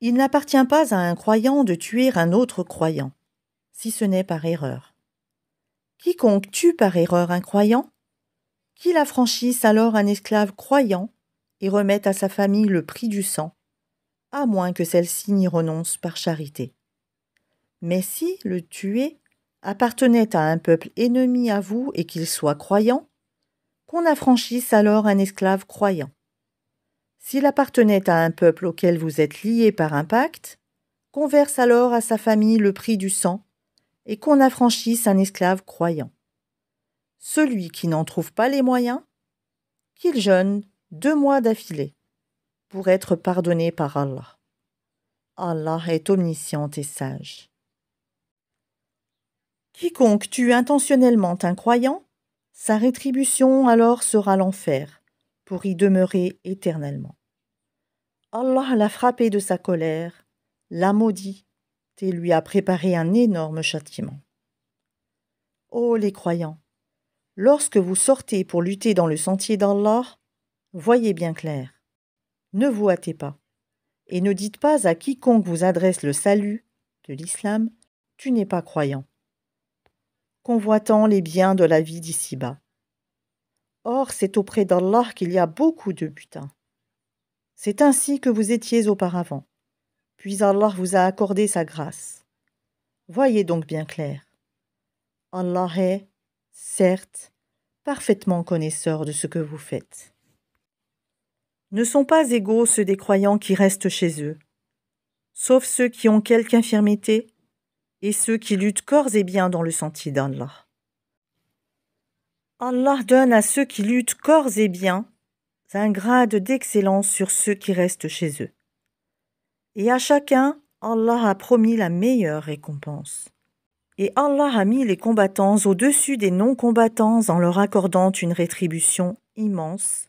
Il n'appartient pas à un croyant de tuer un autre croyant, si ce n'est par erreur. Quiconque tue par erreur un croyant, qu'il affranchisse alors un esclave croyant et remette à sa famille le prix du sang, à moins que celle-ci n'y renonce par charité. Mais si le tué appartenait à un peuple ennemi à vous et qu'il soit croyant, qu'on affranchisse alors un esclave croyant. S'il appartenait à un peuple auquel vous êtes liés par un pacte, qu'on verse alors à sa famille le prix du sang et qu'on affranchisse un esclave croyant. Celui qui n'en trouve pas les moyens, qu'il jeûne 2 mois d'affilée pour être pardonné par Allah. Allah est omniscient et sage. Quiconque tue intentionnellement un croyant, sa rétribution alors sera l'enfer, pour y demeurer éternellement. Allah l'a frappé de sa colère, l'a maudit et lui a préparé un énorme châtiment. Ô les croyants, lorsque vous sortez pour lutter dans le sentier d'Allah, voyez bien clair. Ne vous hâtez pas, et ne dites pas à quiconque vous adresse le salut de l'islam, tu n'es pas croyant, convoitant les biens de la vie d'ici-bas. Or, c'est auprès d'Allah qu'il y a beaucoup de butin. C'est ainsi que vous étiez auparavant, puis Allah vous a accordé sa grâce. Voyez donc bien clair. Allah est, certes, parfaitement connaisseur de ce que vous faites. Ne sont pas égaux ceux des croyants qui restent chez eux, sauf ceux qui ont quelque infirmité et ceux qui luttent corps et biens dans le sentier d'Allah. Allah donne à ceux qui luttent corps et biens un grade d'excellence sur ceux qui restent chez eux. Et à chacun, Allah a promis la meilleure récompense. Et Allah a mis les combattants au-dessus des non-combattants en leur accordant une rétribution immense,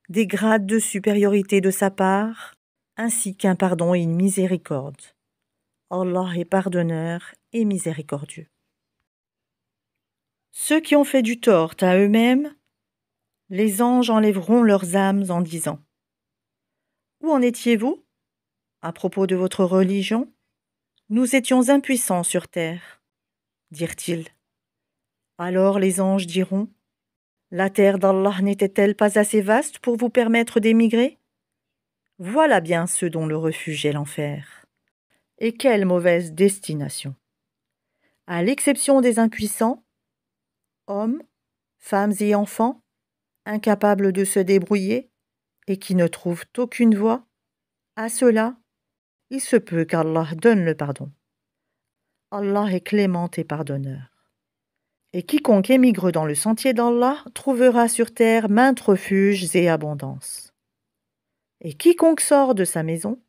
des grades de supériorité de sa part, ainsi qu'un pardon et une miséricorde. Allah est pardonneur et miséricordieux. Ceux qui ont fait du tort à eux-mêmes, les anges enlèveront leurs âmes en disant « Où en étiez-vous à propos de votre religion ? Nous étions impuissants sur terre, dirent-ils. Alors les anges diront « La terre d'Allah n'était-elle pas assez vaste pour vous permettre d'émigrer ? Voilà bien ceux dont le refuge est l'enfer. Et quelle mauvaise destination ! À l'exception des impuissants, hommes, femmes et enfants, incapables de se débrouiller et qui ne trouvent aucune voie, à ceux-là, il se peut qu'Allah donne le pardon. Allah est clément et pardonneur. Et quiconque émigre dans le sentier d'Allah trouvera sur terre maintes refuges et abondance. Et quiconque sort de sa maison,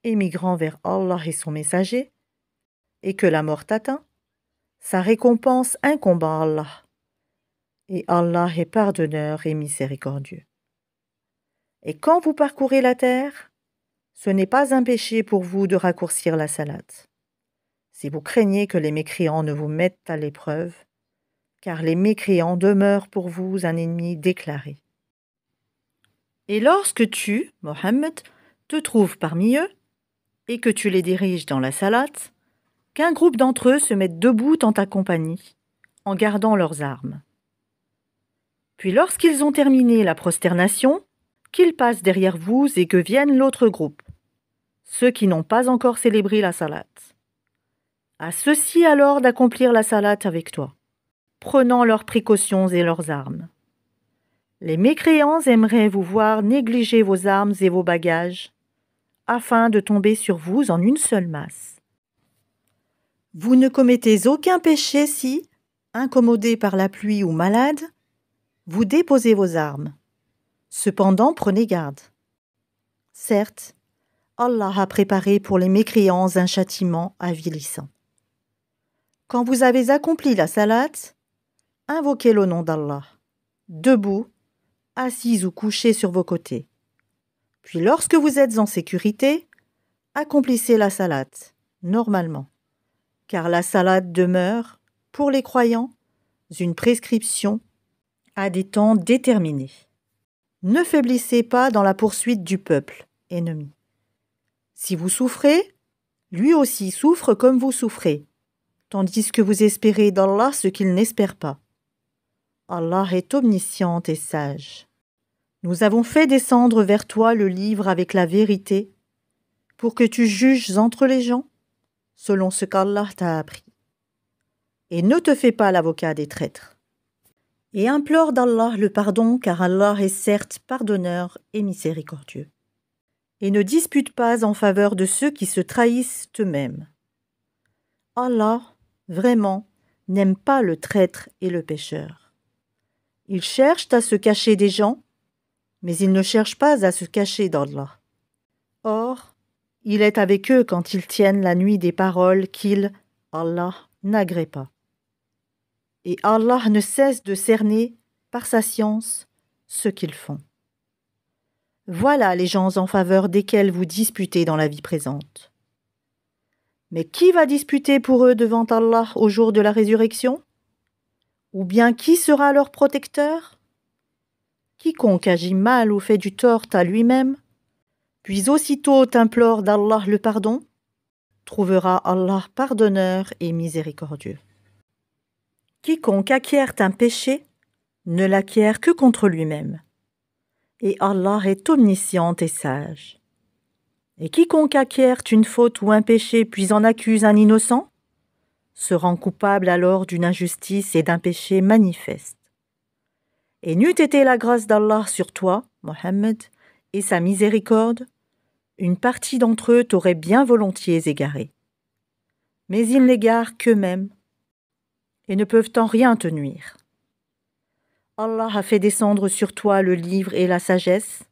émigrant vers Allah et son messager, et que la mort atteint, sa récompense incombe à Allah. Et Allah est pardonneur et miséricordieux. Et quand vous parcourez la terre, ce n'est pas un péché pour vous de raccourcir la salade. Si vous craignez que les mécréants ne vous mettent à l'épreuve, car les mécréants demeurent pour vous un ennemi déclaré. Et lorsque tu, Mohammed, te trouves parmi eux, et que tu les diriges dans la salade, qu'un groupe d'entre eux se mette debout en ta compagnie, en gardant leurs armes. Puis lorsqu'ils ont terminé la prosternation, qu'ils passent derrière vous et que vienne l'autre groupe, ceux qui n'ont pas encore célébré la salat. À ceux-ci alors d'accomplir la salat avec toi, prenant leurs précautions et leurs armes. Les mécréants aimeraient vous voir négliger vos armes et vos bagages, afin de tomber sur vous en une seule masse. Vous ne commettez aucun péché si, incommodé par la pluie ou malade, vous déposez vos armes. Cependant, prenez garde. Certes, Allah a préparé pour les mécréants un châtiment avilissant. Quand vous avez accompli la salat, invoquez le nom d'Allah, debout, assis ou couché sur vos côtés. Puis lorsque vous êtes en sécurité, accomplissez la salat, normalement, car la salat demeure, pour les croyants, une prescription à des temps déterminés. Ne faiblissez pas dans la poursuite du peuple ennemi. Si vous souffrez, lui aussi souffre comme vous souffrez, tandis que vous espérez d'Allah ce qu'il n'espère pas. Allah est omniscient et sage. Nous avons fait descendre vers toi le livre avec la vérité, pour que tu juges entre les gens, selon ce qu'Allah t'a appris. Et ne te fais pas l'avocat des traîtres. Et implore d'Allah le pardon, car Allah est certes pardonneur et miséricordieux. Et ne dispute pas en faveur de ceux qui se trahissent eux-mêmes. Allah, vraiment, n'aime pas le traître et le pécheur. Ils cherchent à se cacher des gens, mais ils ne cherchent pas à se cacher d'Allah. Or, il est avec eux quand ils tiennent la nuit des paroles qu'il, Allah, n'agrée pas. Et Allah ne cesse de cerner, par sa science, ce qu'ils font. Voilà les gens en faveur desquels vous disputez dans la vie présente. Mais qui va disputer pour eux devant Allah au jour de la résurrection? Ou bien qui sera leur protecteur? Quiconque agit mal ou fait du tort à lui-même, puis aussitôt implore d'Allah le pardon, trouvera Allah pardonneur et miséricordieux. Quiconque acquiert un péché ne l'acquiert que contre lui-même, et Allah est omniscient et sage. Et quiconque acquiert une faute ou un péché puis en accuse un innocent, se rend coupable alors d'une injustice et d'un péché manifeste. Et n'eût été la grâce d'Allah sur toi, Mohammed, et sa miséricorde, une partie d'entre eux t'aurait bien volontiers égaré. Mais ils n'égarent qu'eux-mêmes, et ne peuvent en rien te nuire. Allah a fait descendre sur toi le livre et la sagesse,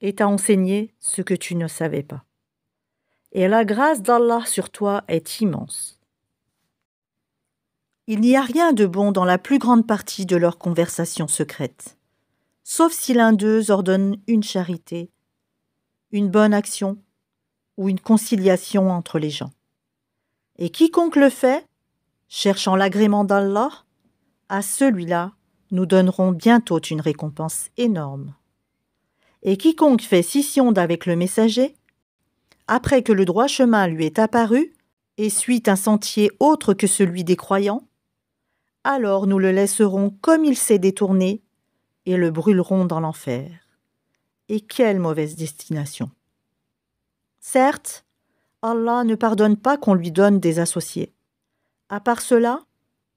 et t'a enseigné ce que tu ne savais pas. Et la grâce d'Allah sur toi est immense. Il n'y a rien de bon dans la plus grande partie de leurs conversations secrètes, sauf si l'un d'eux ordonne une charité, une bonne action ou une conciliation entre les gens. Et quiconque le fait, cherchant l'agrément d'Allah, à celui-là, nous donnerons bientôt une récompense énorme. Et quiconque fait scission d'avec le messager, après que le droit chemin lui est apparu, et suit un sentier autre que celui des croyants, alors nous le laisserons comme il s'est détourné et le brûlerons dans l'enfer. Et quelle mauvaise destination! Certes, Allah ne pardonne pas qu'on lui donne des associés. À part cela,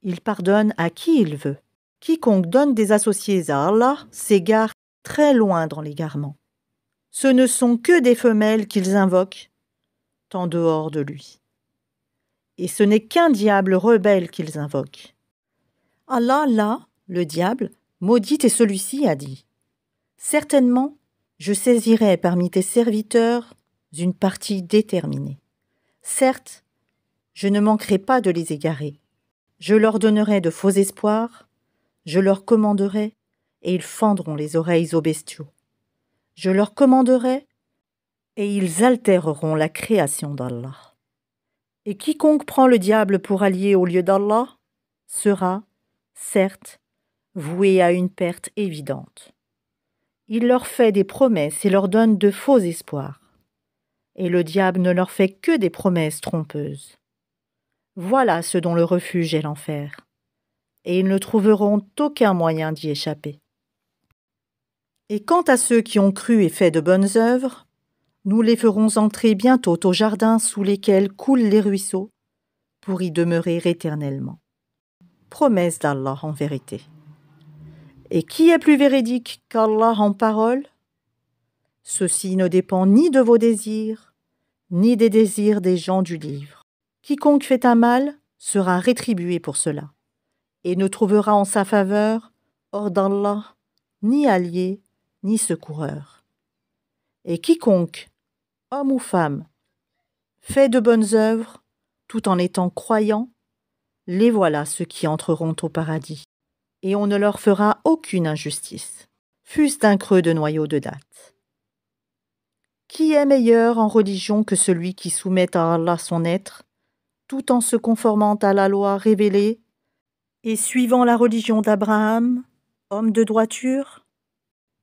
il pardonne à qui il veut. Quiconque donne des associés à Allah s'égare très loin dans l'égarement. Ce ne sont que des femelles qu'ils invoquent, en dehors de lui. Et ce n'est qu'un diable rebelle qu'ils invoquent. Allah, là, le diable, maudit et celui-ci a dit « Certainement, je saisirai parmi tes serviteurs une partie déterminée. Certes, je ne manquerai pas de les égarer. Je leur donnerai de faux espoirs, je leur commanderai, et ils fendront les oreilles aux bestiaux. Je leur commanderai, et ils altéreront la création d'Allah. Et quiconque prend le diable pour allié au lieu d'Allah sera, certes, voué à une perte évidente. Il leur fait des promesses et leur donne de faux espoirs. Et le diable ne leur fait que des promesses trompeuses. Voilà ce dont le refuge est l'enfer. Et ils ne trouveront aucun moyen d'y échapper. Et quant à ceux qui ont cru et fait de bonnes œuvres, nous les ferons entrer bientôt au jardin sous lesquels coulent les ruisseaux, pour y demeurer éternellement. Promesse d'Allah en vérité. Et qui est plus véridique qu'Allah en parole? Ceci ne dépend ni de vos désirs, ni des désirs des gens du livre. Quiconque fait un mal sera rétribué pour cela, et ne trouvera en sa faveur, hors d'Allah, ni allié, ni secoureur. Et quiconque, homme ou femme, fait de bonnes œuvres, tout en étant croyant, les voilà ceux qui entreront au paradis, et on ne leur fera aucune injustice, fût-ce d'un creux de noyau de date. Qui est meilleur en religion que celui qui soumet à Allah son être, tout en se conformant à la loi révélée et suivant la religion d'Abraham, homme de droiture?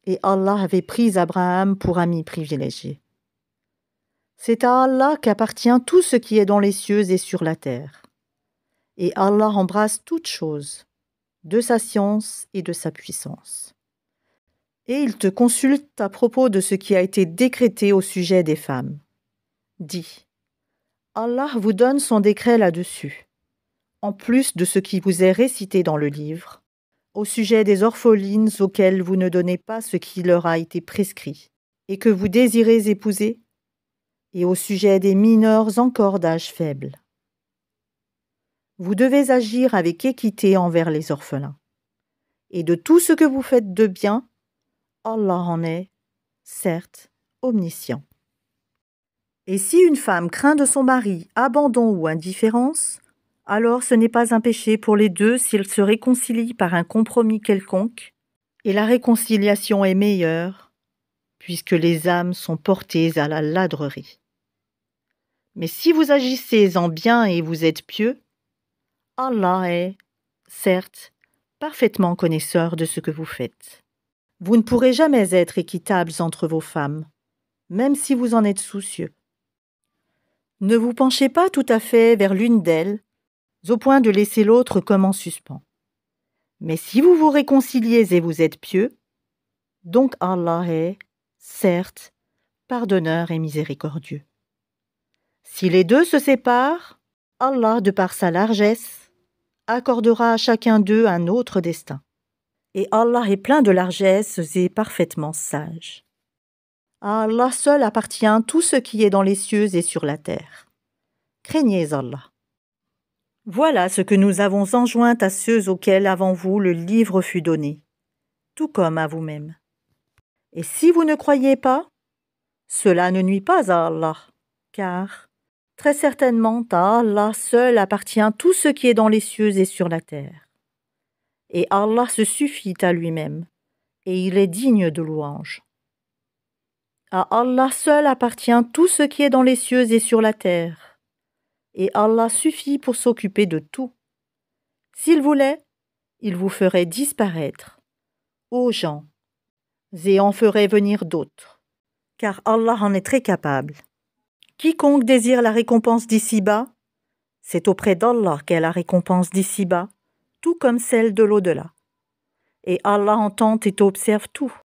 Et Allah avait pris Abraham pour ami privilégié. C'est à Allah qu'appartient tout ce qui est dans les cieux et sur la terre. Et Allah embrasse toutes choses, de sa science et de sa puissance. Et il te consulte à propos de ce qui a été décrété au sujet des femmes. Dis, Allah vous donne son décret là-dessus, en plus de ce qui vous est récité dans le livre, au sujet des orphelines auxquelles vous ne donnez pas ce qui leur a été prescrit, et que vous désirez épouser, et au sujet des mineurs encore d'âge faible. Vous devez agir avec équité envers les orphelins. Et de tout ce que vous faites de bien, Allah en est, certes, omniscient. Et si une femme craint de son mari abandon ou indifférence, alors ce n'est pas un péché pour les deux s'ils se réconcilient par un compromis quelconque, et la réconciliation est meilleure, puisque les âmes sont portées à la ladrerie. Mais si vous agissez en bien et vous êtes pieux, Allah est, certes, parfaitement connaisseur de ce que vous faites. Vous ne pourrez jamais être équitables entre vos femmes, même si vous en êtes soucieux. Ne vous penchez pas tout à fait vers l'une d'elles, au point de laisser l'autre comme en suspens. Mais si vous vous réconciliez et vous êtes pieux, donc Allah est, certes, pardonneur et miséricordieux. Si les deux se séparent, Allah, de par sa largesse, accordera à chacun d'eux un autre destin. Et Allah est plein de largesse et parfaitement sage. À Allah seul appartient tout ce qui est dans les cieux et sur la terre. Craignez Allah. Voilà ce que nous avons enjoint à ceux auxquels avant vous le livre fut donné, tout comme à vous-même. Et si vous ne croyez pas, cela ne nuit pas à Allah, car très certainement à Allah seul appartient tout ce qui est dans les cieux et sur la terre. Et Allah se suffit à lui-même, et il est digne de louange. À Allah seul appartient tout ce qui est dans les cieux et sur la terre, et Allah suffit pour s'occuper de tout. S'il voulait, il vous ferait disparaître, ô gens, et en ferait venir d'autres, car Allah en est très capable. Quiconque désire la récompense d'ici-bas, c'est auprès d'Allah qu'est la récompense d'ici-bas, tout comme celle de l'au-delà. Et Allah entend et observe tout.